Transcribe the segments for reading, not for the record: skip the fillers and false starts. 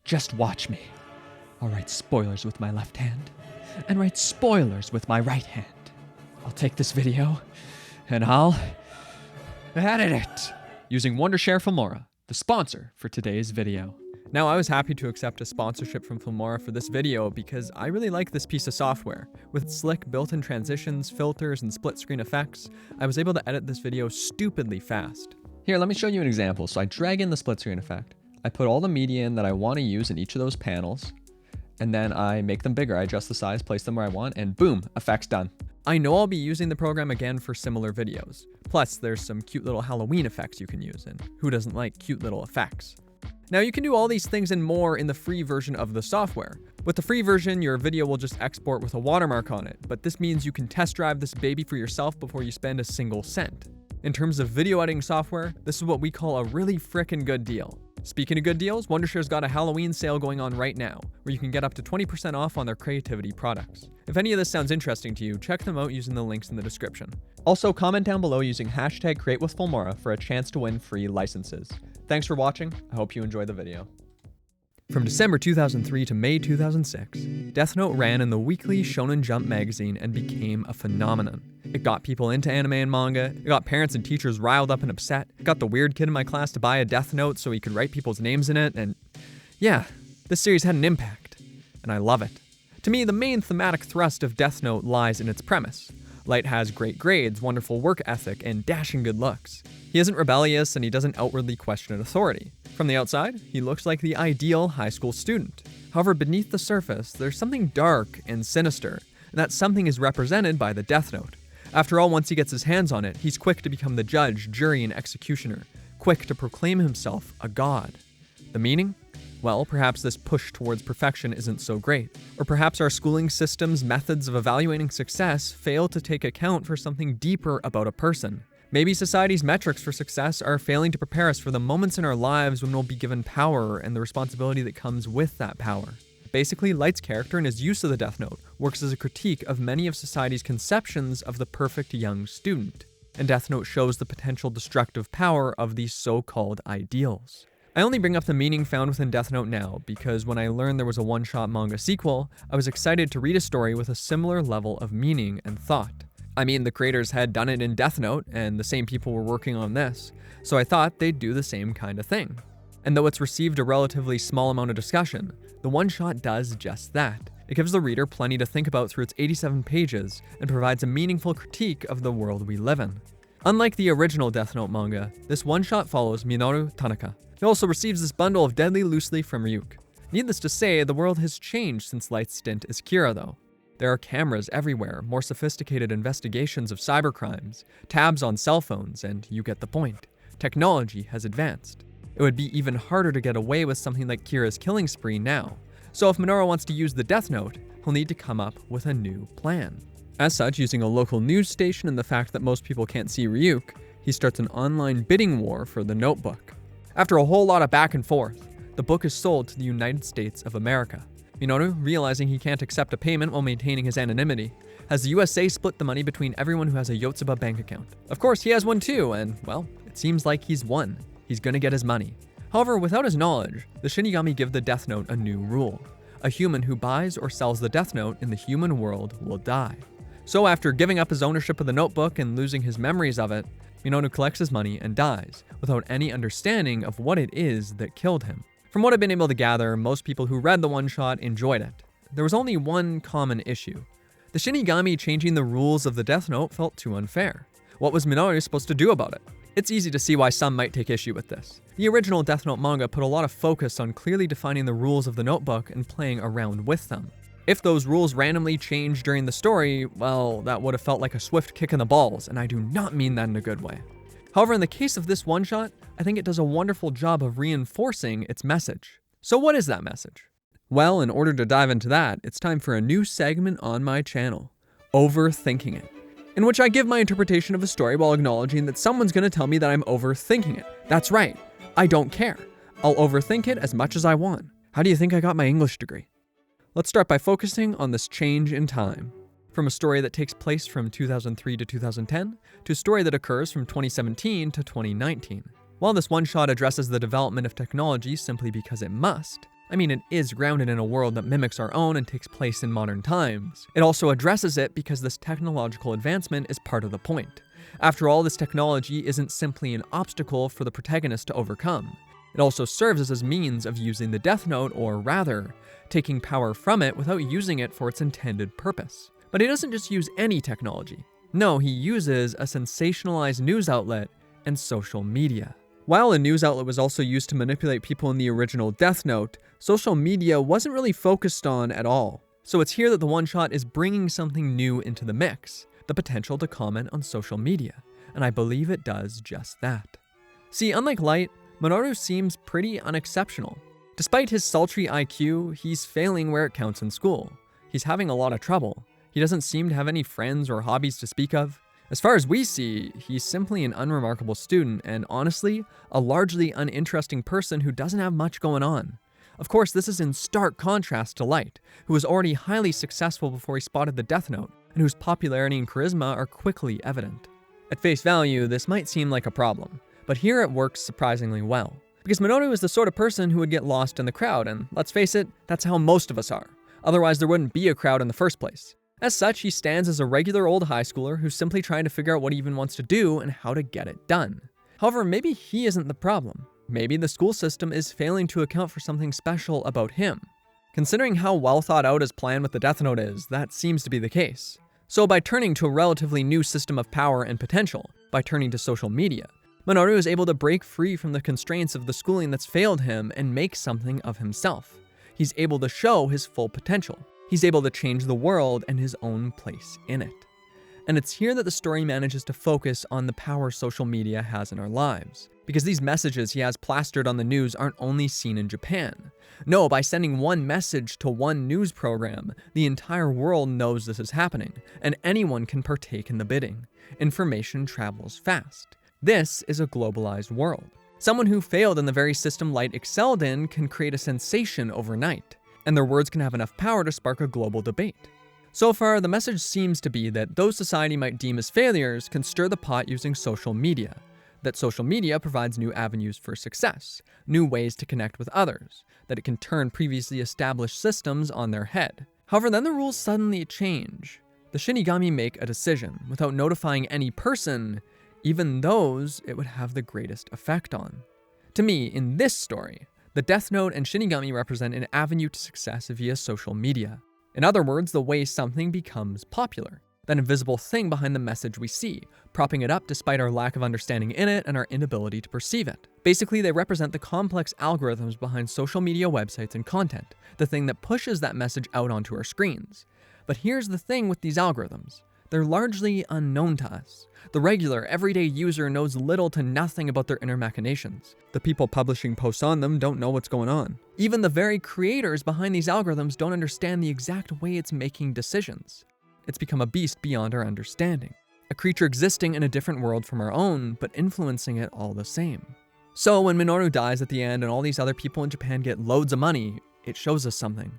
Just watch me. I'll write spoilers with my left hand, and write spoilers with my right hand. I'll take this video, and I'll edit it using Wondershare Filmora, the sponsor for today's video. Now, I was happy to accept a sponsorship from Filmora for this video because I really like this piece of software. With slick built-in transitions, filters, and split-screen effects, I was able to edit this video stupidly fast. Here, let me show you an example. So I drag in the split-screen effect. I put all the media in that I want to use in each of those panels, and then I make them bigger. I adjust the size, place them where I want, and boom, effects done. I know I'll be using the program again for similar videos. Plus, there's some cute little Halloween effects you can use, and who doesn't like cute little effects? Now, you can do all these things and more in the free version of the software. With the free version, your video will just export with a watermark on it, but this means you can test drive this baby for yourself before you spend a single cent. In terms of video editing software, this is what we call a really frickin' good deal. Speaking of good deals, Wondershare's got a Halloween sale going on right now, where you can get up to 20% off on their creativity products. If any of this sounds interesting to you, check them out using the links in the description. Also, comment down below using hashtag CreateWithFilmora for a chance to win free licenses. Thanks for watching. I hope you enjoy the video. From December 2003 to May 2006, Death Note ran in the weekly Shonen Jump magazine and became a phenomenon. It got people into anime and manga, it got parents and teachers riled up and upset, it got the weird kid in my class to buy a Death Note so he could write people's names in it, and yeah, this series had an impact, and I love it. To me, the main thematic thrust of Death Note lies in its premise. Light has great grades, wonderful work ethic, and dashing good looks. He isn't rebellious, and he doesn't outwardly question authority. From the outside, he looks like the ideal high school student. However, beneath the surface, there's something dark and sinister, and that something is represented by the Death Note. After all, once he gets his hands on it, he's quick to become the judge, jury, and executioner, quick to proclaim himself a god. The meaning? Well, perhaps this push towards perfection isn't so great. Or perhaps our schooling system's methods of evaluating success fail to take account for something deeper about a person. Maybe society's metrics for success are failing to prepare us for the moments in our lives when we'll be given power and the responsibility that comes with that power. Basically, Light's character and his use of the Death Note works as a critique of many of society's conceptions of the perfect young student. And Death Note shows the potential destructive power of these so-called ideals. I only bring up the meaning found within Death Note now because when I learned there was a one-shot manga sequel, I was excited to read a story with a similar level of meaning and thought. I mean, the creators had done it in Death Note, and the same people were working on this, so I thought they'd do the same kind of thing. And though it's received a relatively small amount of discussion, the one-shot does just that. It gives the reader plenty to think about through its 87 pages, and provides a meaningful critique of the world we live in. Unlike the original Death Note manga, this one-shot follows Minoru Tanaka. He also receives this bundle of deadly loose leaf from Ryuk. Needless to say, the world has changed since Light's stint as Kira, though. There are cameras everywhere, more sophisticated investigations of cybercrimes, tabs on cell phones, and you get the point. Technology has advanced. It would be even harder to get away with something like Kira's killing spree now. So if Minoru wants to use the Death Note, he'll need to come up with a new plan. As such, using a local news station and the fact that most people can't see Ryuk, he starts an online bidding war for the notebook. After a whole lot of back and forth, the book is sold to the United States of America. Minoru, realizing he can't accept a payment while maintaining his anonymity, has the USA split the money between everyone who has a Yotsuba bank account. Of course, he has one too, and, well, it seems like he's won. He's gonna get his money. However, without his knowledge, the Shinigami give the Death Note a new rule. A human who buys or sells the Death Note in the human world will die. So after giving up his ownership of the notebook and losing his memories of it, Minoru collects his money and dies, without any understanding of what it is that killed him. From what I've been able to gather, most people who read the one-shot enjoyed it. There was only one common issue. The Shinigami changing the rules of the Death Note felt too unfair. What was Minoru supposed to do about it? It's easy to see why some might take issue with this. The original Death Note manga put a lot of focus on clearly defining the rules of the notebook and playing around with them. If those rules randomly changed during the story, well, that would have felt like a swift kick in the balls, and I do not mean that in a good way. However, in the case of this one-shot, I think it does a wonderful job of reinforcing its message. So what is that message? Well, in order to dive into that, it's time for a new segment on my channel, Overthinking It, in which I give my interpretation of a story while acknowledging that someone's going to tell me that I'm overthinking it. That's right, I don't care. I'll overthink it as much as I want. How do you think I got my English degree? Let's start by focusing on this change in time. From a story that takes place from 2003 to 2010, to a story that occurs from 2017 to 2019. While this one-shot addresses the development of technology simply because it must, I mean, it is grounded in a world that mimics our own and takes place in modern times. It also addresses it because this technological advancement is part of the point. After all, this technology isn't simply an obstacle for the protagonist to overcome. It also serves as a means of using the Death Note, or rather, taking power from it without using it for its intended purpose. But he doesn't just use any technology. No, he uses a sensationalized news outlet and social media. While a news outlet was also used to manipulate people in the original Death Note, social media wasn't really focused on at all. So it's here that the one-shot is bringing something new into the mix, the potential to comment on social media, and I believe it does just that. See, unlike Light, Minoru seems pretty unexceptional. Despite his sultry IQ, he's failing where it counts in school. He's having a lot of trouble. He doesn't seem to have any friends or hobbies to speak of. As far as we see, he's simply an unremarkable student and, honestly, a largely uninteresting person who doesn't have much going on. Of course, this is in stark contrast to Light, who was already highly successful before he spotted the Death Note, and whose popularity and charisma are quickly evident. At face value, this might seem like a problem, but here it works surprisingly well. Because Minoru is the sort of person who would get lost in the crowd, and let's face it, that's how most of us are. Otherwise, there wouldn't be a crowd in the first place. As such, he stands as a regular old high schooler who's simply trying to figure out what he even wants to do and how to get it done. However, maybe he isn't the problem. Maybe the school system is failing to account for something special about him. Considering how well thought out his plan with the Death Note is, that seems to be the case. So by turning to a relatively new system of power and potential, by turning to social media, Minoru is able to break free from the constraints of the schooling that's failed him and make something of himself. He's able to show his full potential. He's able to change the world and his own place in it. And it's here that the story manages to focus on the power social media has in our lives. Because these messages he has plastered on the news aren't only seen in Japan. No, by sending one message to one news program, the entire world knows this is happening, and anyone can partake in the bidding. Information travels fast. This is a globalized world. Someone who failed in the very system Light excelled in can create a sensation overnight, and their words can have enough power to spark a global debate. So far, the message seems to be that those society might deem as failures can stir the pot using social media, that social media provides new avenues for success, new ways to connect with others, that it can turn previously established systems on their head. However, then the rules suddenly change. The Shinigami make a decision without notifying any person, even those it would have the greatest effect on. To me, in this story, the Death Note and Shinigami represent an avenue to success via social media. In other words, the way something becomes popular, that invisible thing behind the message we see, propping it up despite our lack of understanding in it and our inability to perceive it. Basically, they represent the complex algorithms behind social media websites and content, the thing that pushes that message out onto our screens. But here's the thing with these algorithms. They're largely unknown to us. The regular, everyday user knows little to nothing about their inner machinations. The people publishing posts on them don't know what's going on. Even the very creators behind these algorithms don't understand the exact way it's making decisions. It's become a beast beyond our understanding. A creature existing in a different world from our own, but influencing it all the same. So when Minoru dies at the end and all these other people in Japan get loads of money, it shows us something.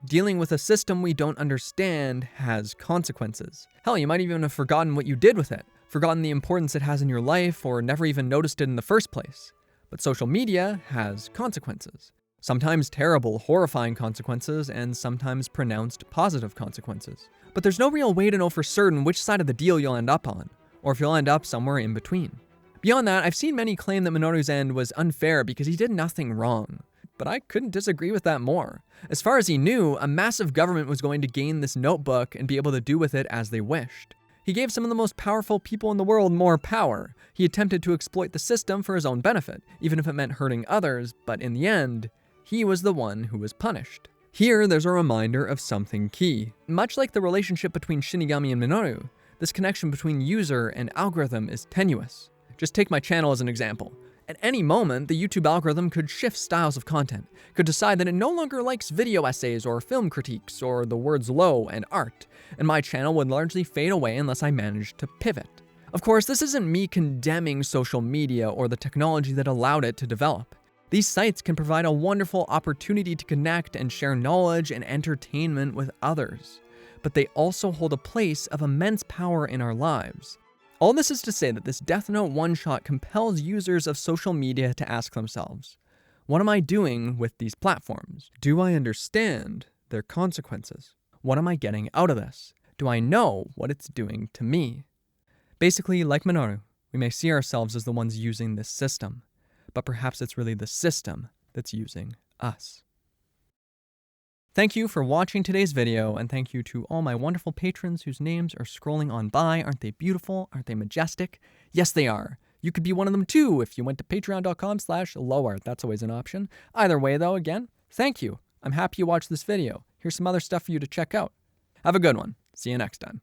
Dealing with a system we don't understand has consequences. Hell, you might even have forgotten what you did with it, forgotten the importance it has in your life, or never even noticed it in the first place. But social media has consequences. Sometimes terrible, horrifying consequences, and sometimes pronounced positive consequences. But there's no real way to know for certain which side of the deal you'll end up on, or if you'll end up somewhere in between. Beyond that, I've seen many claim that Minoru's end was unfair because he did nothing wrong. But I couldn't disagree with that more. As far as he knew, a massive government was going to gain this notebook and be able to do with it as they wished. He gave some of the most powerful people in the world more power. He attempted to exploit the system for his own benefit, even if it meant hurting others, but in the end, he was the one who was punished. Here, there's a reminder of something key. Much like the relationship between Shinigami and Minoru, this connection between user and algorithm is tenuous. Just take my channel as an example. At any moment, the YouTube algorithm could shift styles of content, could decide that it no longer likes video essays or film critiques or the words low and art, and my channel would largely fade away unless I managed to pivot. Of course, this isn't me condemning social media or the technology that allowed it to develop. These sites can provide a wonderful opportunity to connect and share knowledge and entertainment with others, but they also hold a place of immense power in our lives. All this is to say that this Death Note one-shot compels users of social media to ask themselves, What am I doing with these platforms? Do I understand their consequences? What am I getting out of this? Do I know what it's doing to me? Basically, like Minoru, we may see ourselves as the ones using this system, but perhaps it's really the system that's using us. Thank you for watching today's video, and thank you to all my wonderful patrons whose names are scrolling on by. Aren't they beautiful? Aren't they majestic? Yes, they are. You could be one of them too if you went to patreon.com/lower. That's always an option. Either way though, again, thank you. I'm happy you watched this video. Here's some other stuff for you to check out. Have a good one. See you next time.